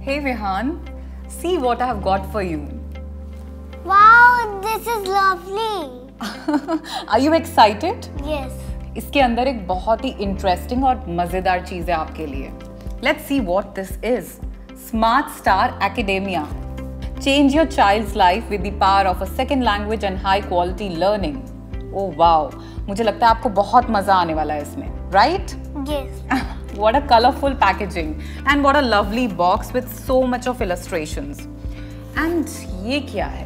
Hey Vihan, see what I have got for you. Wow, this is lovely. Are you excited? Yes. इसके अंदर एक बहुत ही interesting और मजेदार चीज है आपके लिए. Let's see what this is. Smart Star Academia. Change your child's life with the power of a second language and high quality learning. Oh wow, मुझे लगता है आपको बहुत मजा आने वाला है इसमें, right? Yes. What a colorful packaging and what a lovely box with so much of illustrations. And ये क्या है?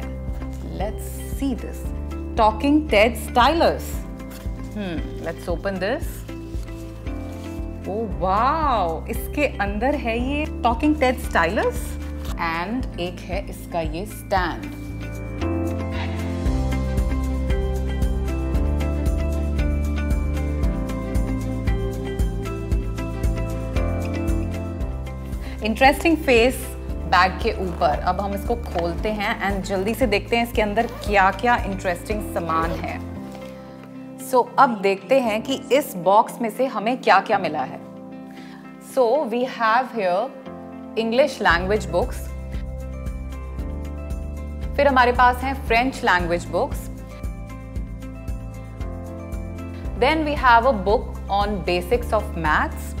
Let's see this. Talking Ted Stylus. Let's open this. Oh wow! इसके अंदर है ये Talking Ted Stylus and एक है इसका ये stand. इंटरेस्टिंग फेस बैग के ऊपर. अब हम इसको खोलते हैं एंड जल्दी से देखते हैं इसके अंदर क्या क्या इंटरेस्टिंग सामान है. सो अब देखते हैं कि इस बॉक्स में से हमें क्या क्या मिला है. So we have here English language books, फिर हमारे पास हैं French language books, then we have a book on basics of maths.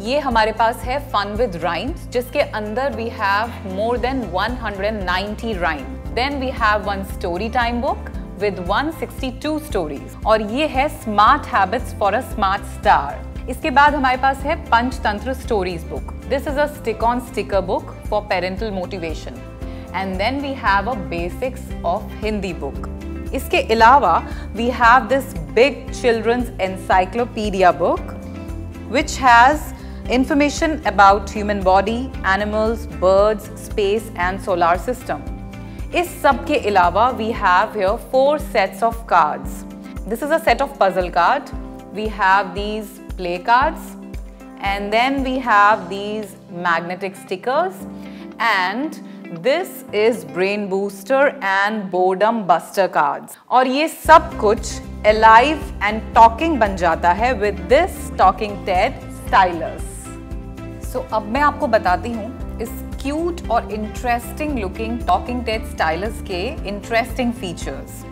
ये हमारे पास है फन विद राइम्स जिसके अंदर we have more than 190 rhyme. Then we have one story time book with 162 stories और ये है smart habits for a smart star. इसके बाद हमारे पास है Panchatantra stories book. This is a stick on sticker book for parental motivation. And then we have a basics of Hindi book. इसके अलावा we have this big children's encyclopedia book which has information about human body, animals, birds, space and solar system. इस सब के अलावा we have here 4 sets of cards. This is a set of puzzle card. We have these play cards and then we have these magnetic stickers and this is brain booster and boredom buster cards. और ये सब कुछ alive and talking बन जाता है with this Talking Ted Stylus. So अब मैं आपको बताती हूँ इस क्यूट और interesting looking Talking Ted Stylus के इंटरेस्टिंग फीचर्स.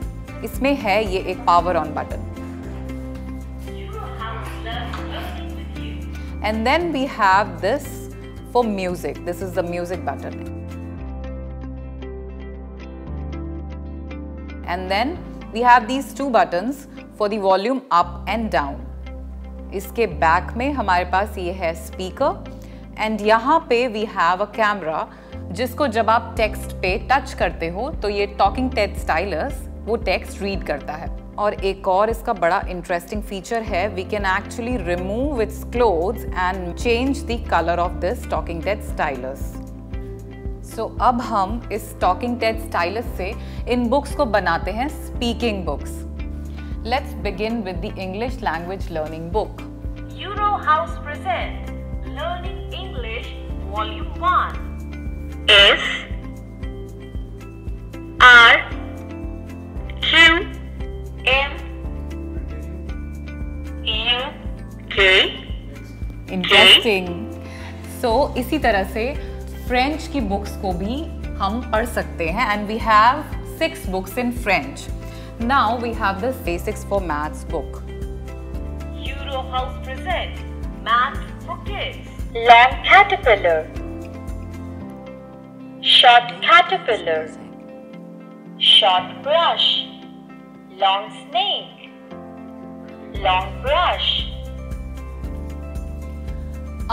इसमें है ये एक power on button and then we have this for music. This is the music button. And then we have these 2 buttons for the volume up and down. इसके back में हमारे पास ये है स्पीकर एंड यहाँ पे वी हैव अ कैमरा जिसको जब आप टेक्स्ट पे टच करते हो तो ये टॉकिंग टेड स्टाइलस वो टेक्स्ट रीड करता है. और एक और इसका बड़ा इंटरेस्टिंग फीचर है, we can actually remove its clothes and change the colour of this talking Ted stylus. So अब हम इस टॉकिंग टेड स्टाइलस से इन बुक्स को बनाते हैं speaking books. Let's begin with the English language learning book. Euro House present Learning English Volume 1. S R Q M U K. Interesting. So इसी तरह से फ्रेंच की बुक्स को भी हम पढ़ सकते हैं and we have 6 books in French. Now we have the basics for maths book. Euro House present Math for Kids. Long caterpillar, short caterpillar, short brush, long snake, long brush.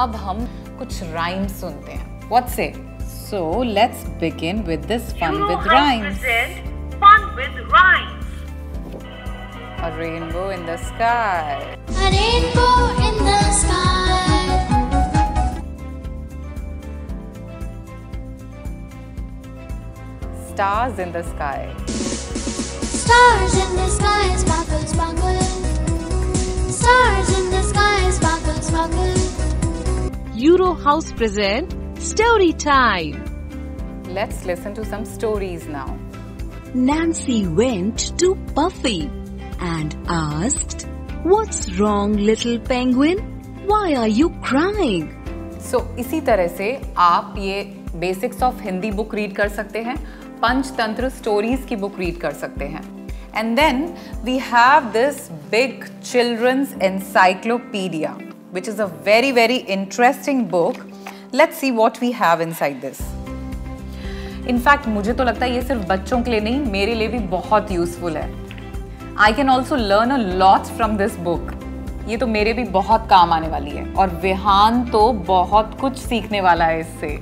अब हम कुछ rhymes सुनते हैं. What say? So let's begin with this fun Euro with House rhymes. present Fun with Rhymes. A rainbow in the sky. A rainbow in the sky. Stars in the sky. Stars in the sky, sparkle, sparkle. Stars in the sky, sparkle, sparkle. Euro House present Story Time. Let's listen to some stories now. Nancy went to Puffy and asked, "What's wrong, little penguin? Why are you crying?" सो इसी तरह से आप ये basics of Hindi book read कर सकते हैं, Panchatantra stories की book read कर सकते हैं. And then we have this big children's encyclopedia, which is a very, very interesting book. Let's see what we have inside this. In fact, मुझे तो लगता है ये सिर्फ बच्चों के लिए नहीं, मेरे लिए भी बहुत यूजफुल है. I can also learn a lot from this book. ये तो मेरे भी बहुत काम आने वाली है और विहान तो बहुत कुछ सीखने वाला है इससे.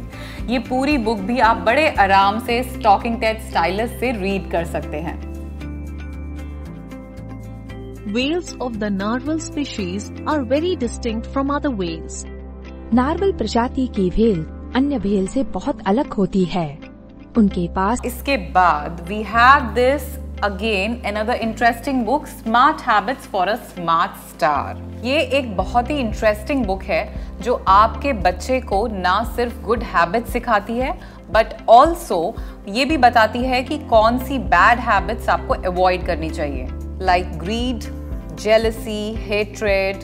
ये पूरी बुक भी आप बड़े आराम से टॉकिंग टेड स्टाइलस से रीड कर सकते हैं. Whales of the narwhal species are very distinct from other whales. नार्वल प्रजाति की व्हेल अन्य व्हेल से बहुत अलग होती है. उनके पास इसके बाद we have this again another interesting book, Smart Habits for a Smart Star. ये एक बहुत ही इंटरेस्टिंग बुक है जो आपके बच्चे को ना सिर्फ गुड हैबिट्स सिखाती है बट ऑल्सो ये भी बताती है कि कौन सी बैड हैबिट्स आपको अवॉइड करनी चाहिए, लाइक ग्रीड, जेलसी, हेट्रेड.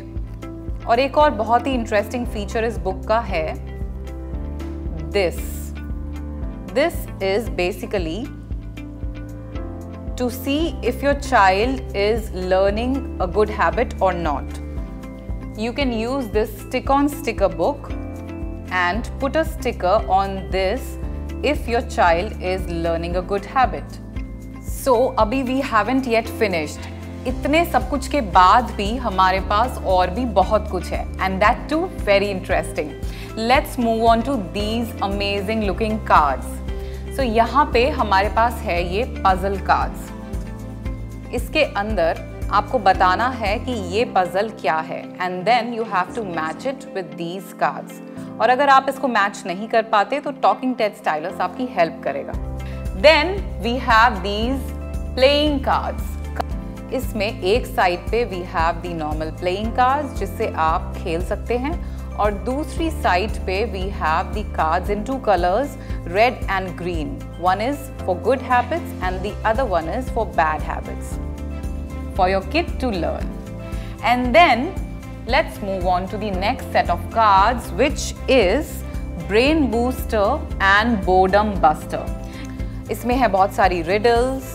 और एक और बहुत ही इंटरेस्टिंग फीचर इस बुक का है this is basically to see if your child is learning a good habit or not. You can use this stick-on sticker book and put a sticker on this if your child is learning a good habit. So, अभी we haven't yet finished. इतने सब कुछ के बाद भी हमारे पास और भी बहुत कुछ है and that too very interesting. Let's move on to these amazing looking cards. So, यहाँ पे हमारे पास है ये पजल कार्ड्स. इसके अंदर आपको बताना है कि ये पजल क्या है and then you have to match it with these cards. और अगर आप इसको मैच नहीं कर पाते तो टॉकिंग टेड स्टाइलस आपकी हेल्प करेगा. Then we have these playing cards. इसमें एक साइड पे we have the normal playing cards जिससे आप खेल सकते हैं और दूसरी साइड पे we have the cards in two colours, red and green. One is for good habits and the other one is for bad habits for your kid to learn. And then let's move on to the next set of cards, which is Brain Booster and Boredom Buster. इसमें है बहुत सारी riddles,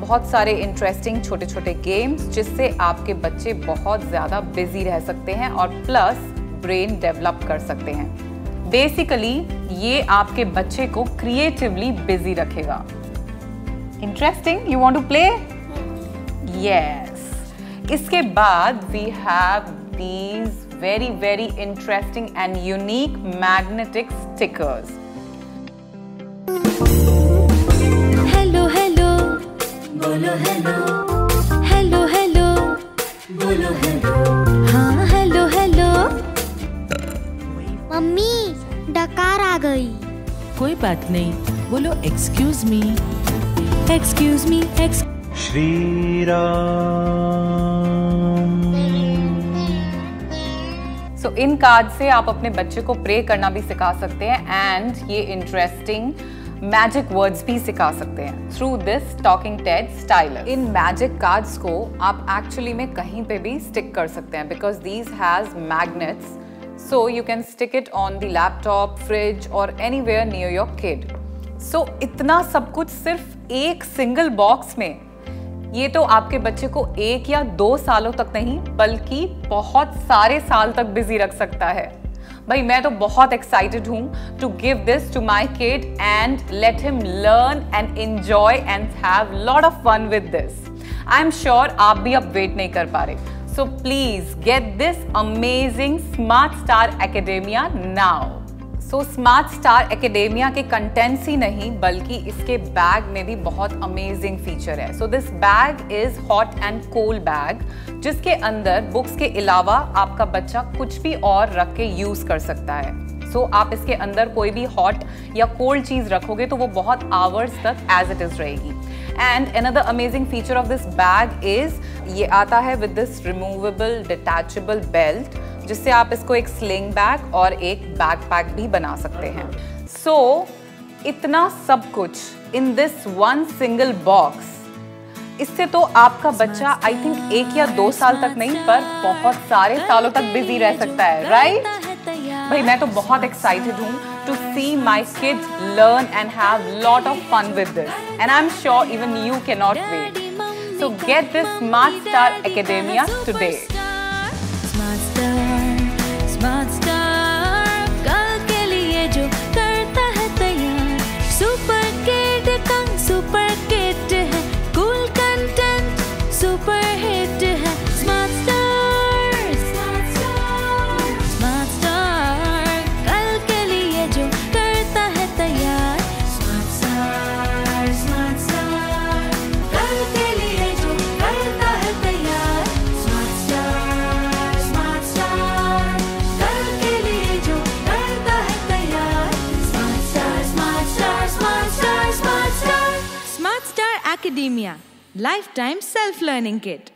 बहुत सारे interesting छोटे छोटे games जिससे आपके बच्चे बहुत ज़्यादा बिजी रह सकते हैं और प्लस ब्रेन डेवलप कर सकते हैं. बेसिकली ये आपके बच्चे को क्रिएटिवली बिजी रखेगा. Interesting, you want to play? Yes. इसके बाद we have these very very interesting and unique magnetic stickers. Hello hello बोलो हेलो, हेलो हेलो बोलो हेलो, हाँ हेलो हेलो. मम्मी डकार आ गई. कोई बात नहीं, बोलो excuse me. Excuse me. Shri Ram. So इन कार्ड से आप अपने बच्चे को प्रे करना भी सिखा सकते हैं एंड ये इंटरेस्टिंग मैजिक वर्ड्स भी सिखा सकते हैं through this talking Ted stylus. In magic cards को आप एक्चुअली में कहीं पे भी स्टिक कर सकते हैं because these has magnets. So you can stick it on the laptop, fridge or anywhere near your kid. So इतना सब कुछ सिर्फ एक सिंगल बॉक्स में. ये तो आपके बच्चे को 1 या 2 सालों तक नहीं बल्कि बहुत सारे साल तक बिजी रख सकता है. भाई मैं तो बहुत एक्साइटेड हूँ to give this to my kid and let him learn and enjoy and have lot of fun with this. I am sure आप भी अब वेट नहीं कर पा रहे. So please get this amazing Smart Star Academia now. So Smart Star Academia के contents ही नहीं बल्कि इसके बैग में भी बहुत amazing feature है. So this bag is hot and cold bag जिसके अंदर बुक्स के अलावा आपका बच्चा कुछ भी और रख के यूज कर सकता है. So आप इसके अंदर कोई भी हॉट या कोल्ड चीज रखोगे तो वो बहुत आवर्स तक एज इट इज रहेगी. And another amazing feature of this bag is ये आता है with this removable detachable belt जिससे आप इसको एक sling bag और एक backpack भी बना सकते हैं. So इतना सब कुछ in this one single box. इससे तो आपका बच्चा I think 1 या 2 साल तक नहीं पर बहुत सारे सालों तक बिजी रह सकता है, right? भाई मैं तो बहुत एक्साइटेड हूँ to see my kids learn and have lot of fun with this, and I'm sure even you cannot wait. So get this Smart Star Academia today. Smart Star, कल के लिए जो करता है तैयार। सुपर किड का super kit है, cool content super hit है। स्मार्ट स्टार, स्मार्ट स्टार, कल के लिए जो करता है तैयार। स्मार्ट स्टार, कल के लिए जो करता है तैयार। स्मार्ट स्टार, कल के लिए जो करता है तैयार। Smart Star Academia, Lifetime Self-Learning Kit.